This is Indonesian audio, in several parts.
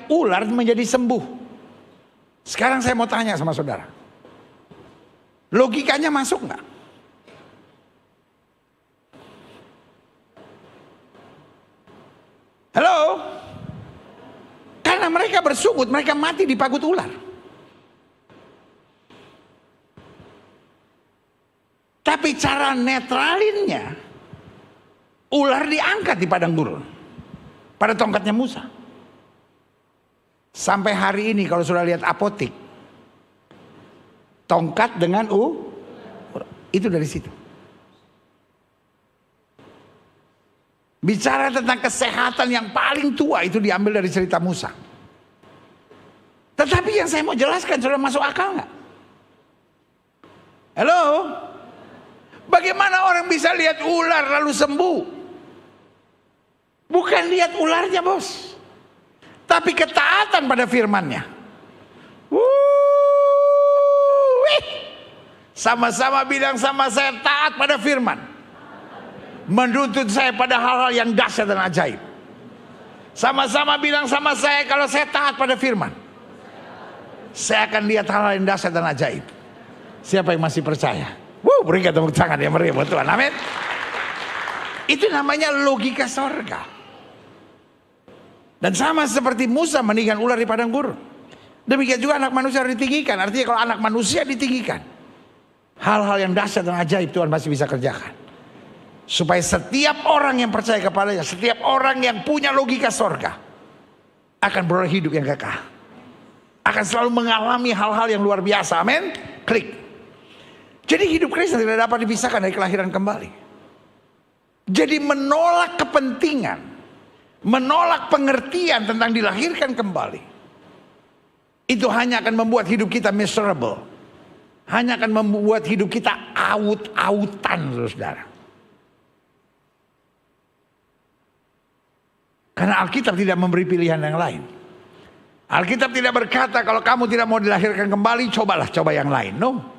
ular menjadi sembuh. Sekarang saya mau tanya sama saudara. Logikanya masuk nggak? Halo? Karena mereka bersungut, mereka mati di pagut ular. Tapi cara netralinnya, ular diangkat di padang gurun pada tongkatnya Musa. Sampai hari ini kalau sudah lihat apotik, tongkat dengan itu dari situ. Bicara tentang kesehatan yang paling tua itu diambil dari cerita Musa. Tetapi yang saya mau jelaskan sudah masuk akal nggak? Halo? Bagaimana orang bisa lihat ular lalu sembuh? Bukan lihat ularnya, bos, tapi ketaatan pada firman-Nya. Sama-sama bilang sama saya, taat pada firman. Menuntut saya pada hal-hal yang dahsyat dan ajaib. Sama-sama bilang sama saya, kalau saya taat pada firman, saya akan lihat hal-hal yang dahsyat dan ajaib. Siapa yang masih percaya? Berikan tepuk tangan yang meriah buat Tuhan. Amin. Itu namanya logika sorga. Dan sama seperti Musa meninggikan ular di padang gurun, demikian juga anak manusia harus ditinggikan. Artinya kalau anak manusia ditinggikan, hal-hal yang dahsyat dan ajaib Tuhan masih bisa kerjakan. Supaya setiap orang yang percaya kepadanya, setiap orang yang punya logika sorga, akan beroleh hidup yang kekal, akan selalu mengalami hal-hal yang luar biasa. Amin. Klik. Jadi hidup Kristen tidak dapat dipisahkan dari kelahiran kembali. Jadi menolak kepentingan, menolak pengertian tentang dilahirkan kembali, itu hanya akan membuat hidup kita miserable. Hanya akan membuat hidup kita aut-autan, saudara. Karena Alkitab tidak memberi pilihan yang lain. Alkitab tidak berkata kalau kamu tidak mau dilahirkan kembali, coba yang lain. No.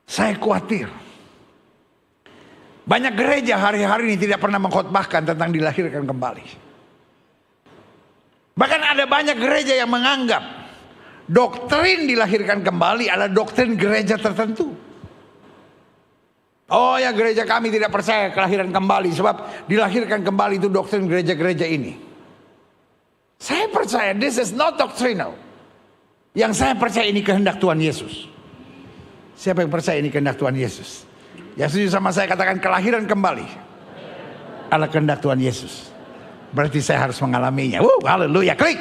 Saya khawatir banyak gereja hari-hari ini tidak pernah mengkhotbahkan tentang dilahirkan kembali. Bahkan ada banyak gereja yang menganggap doktrin dilahirkan kembali adalah doktrin gereja tertentu. Oh ya, gereja kami tidak percaya kelahiran kembali sebab dilahirkan kembali itu doktrin gereja-gereja ini. Saya percaya this is not doctrinal. Yang saya percaya ini kehendak Tuhan Yesus. Siapa yang percaya ini kehendak Tuhan Yesus? Yang setuju sama saya katakan kelahiran kembali adalah kehendak Tuhan Yesus. Berarti saya harus mengalaminya. Haleluya, klik.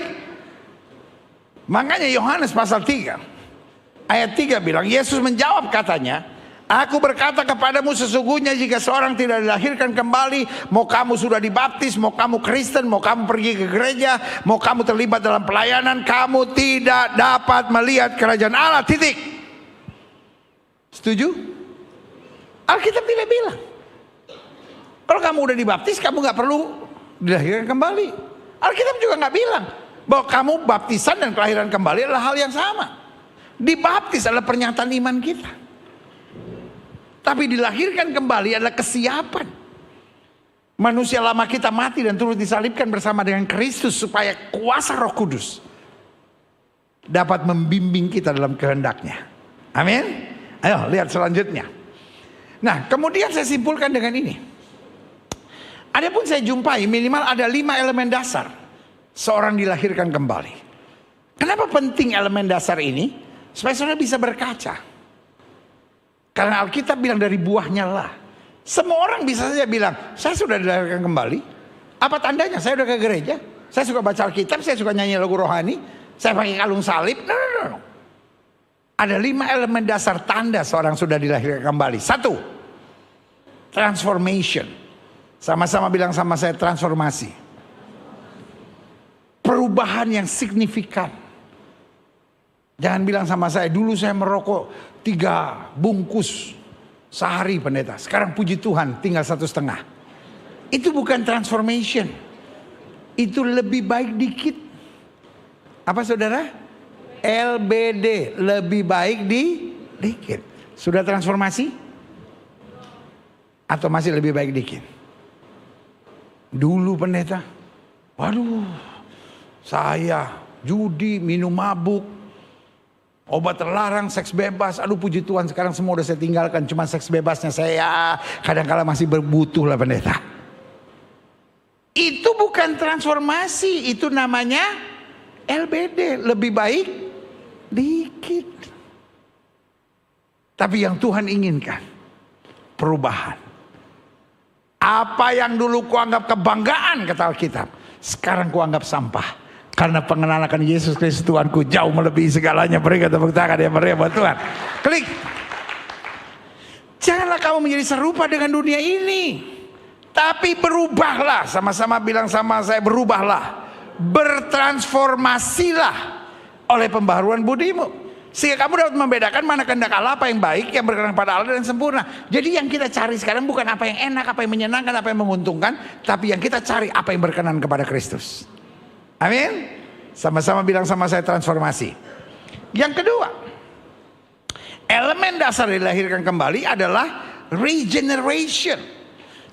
Makanya Yohanes pasal 3 ayat 3 bilang, Yesus menjawab katanya, aku berkata kepadamu sesungguhnya jika seorang tidak dilahirkan kembali, mau kamu sudah dibaptis, mau kamu Kristen, mau kamu pergi ke gereja, mau kamu terlibat dalam pelayanan, kamu tidak dapat melihat kerajaan Allah. Titik. Setuju? Alkitab tidak bilang kalau kamu udah dibaptis kamu gak perlu dilahirkan kembali. Alkitab juga gak bilang bahwa kamu baptisan dan kelahiran kembali adalah hal yang sama. Dibaptis adalah pernyataan iman kita, tapi dilahirkan kembali adalah kesiapan. Manusia lama kita mati dan turut disalibkan bersama dengan Kristus supaya kuasa Roh Kudus dapat membimbing kita dalam kehendaknya. Amin. Ayo lihat selanjutnya. Nah, kemudian saya simpulkan dengan ini. Adapun saya jumpai minimal ada 5 elemen dasar seorang dilahirkan kembali. Kenapa penting elemen dasar ini? Supaya saudara bisa berkaca. Karena Alkitab bilang dari buahnya lah. Semua orang bisa saja bilang, saya sudah dilahirkan kembali. Apa tandanya? Saya sudah ke gereja, saya suka baca Alkitab, saya suka nyanyi lagu rohani, saya pakai kalung salib. No. Ada 5 elemen dasar tanda seorang sudah dilahirkan kembali. 1, transformation. Sama-sama bilang sama saya, transformasi. Perubahan yang signifikan. Jangan bilang sama saya, dulu saya merokok 3 bungkus sehari pendeta, sekarang puji Tuhan tinggal 1,5. Itu bukan transformation. Itu lebih baik dikit. Apa saudara? LBD, lebih baik dikit. Sudah transformasi? Atau masih lebih baik dikit? Dulu pendeta, waduh, saya judi, minum mabuk, obat terlarang, seks bebas. Aduh puji Tuhan sekarang semua udah saya tinggalkan. Cuma seks bebasnya saya kadang-kala masih berbutuh lah pendeta. Itu bukan transformasi, itu namanya LBD. Lebih baik dikit. Tapi yang Tuhan inginkan perubahan. Apa yang dulu kuanggap kebanggaan kata Alkitab, sekarang kuanggap sampah. Karena pengenalan akan Yesus Kristus Tuhanku jauh melebihi segalanya. Berikan tepuk tangan yang meriah buat Tuhan. Klik. Janganlah kamu menjadi serupa dengan dunia ini, tapi berubahlah. Sama-sama bilang sama saya, berubahlah. Bertransformasilah oleh pembaharuan budimu, sehingga kamu dapat membedakan mana kehendak Allah, apa yang baik, yang berkenan pada Allah dan sempurna. Jadi yang kita cari sekarang bukan apa yang enak, apa yang menyenangkan, apa yang menguntungkan, tapi yang kita cari apa yang berkenan kepada Kristus. Amin. Sama-sama bilang sama saya, transformasi. Yang kedua, elemen dasar dilahirkan kembali adalah regeneration.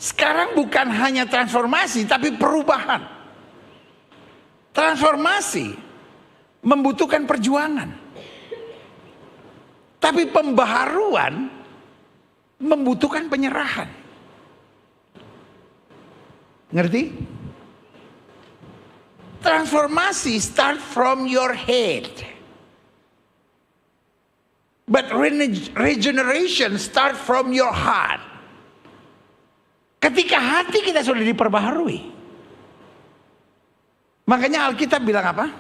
Sekarang bukan hanya transformasi, tapi perubahan. Transformasi membutuhkan perjuangan. Tapi pembaharuan membutuhkan penyerahan. Ngerti? Transformasi start from your head. But regeneration start from your heart. Ketika hati kita sudah diperbaharui. Makanya Alkitab bilang apa?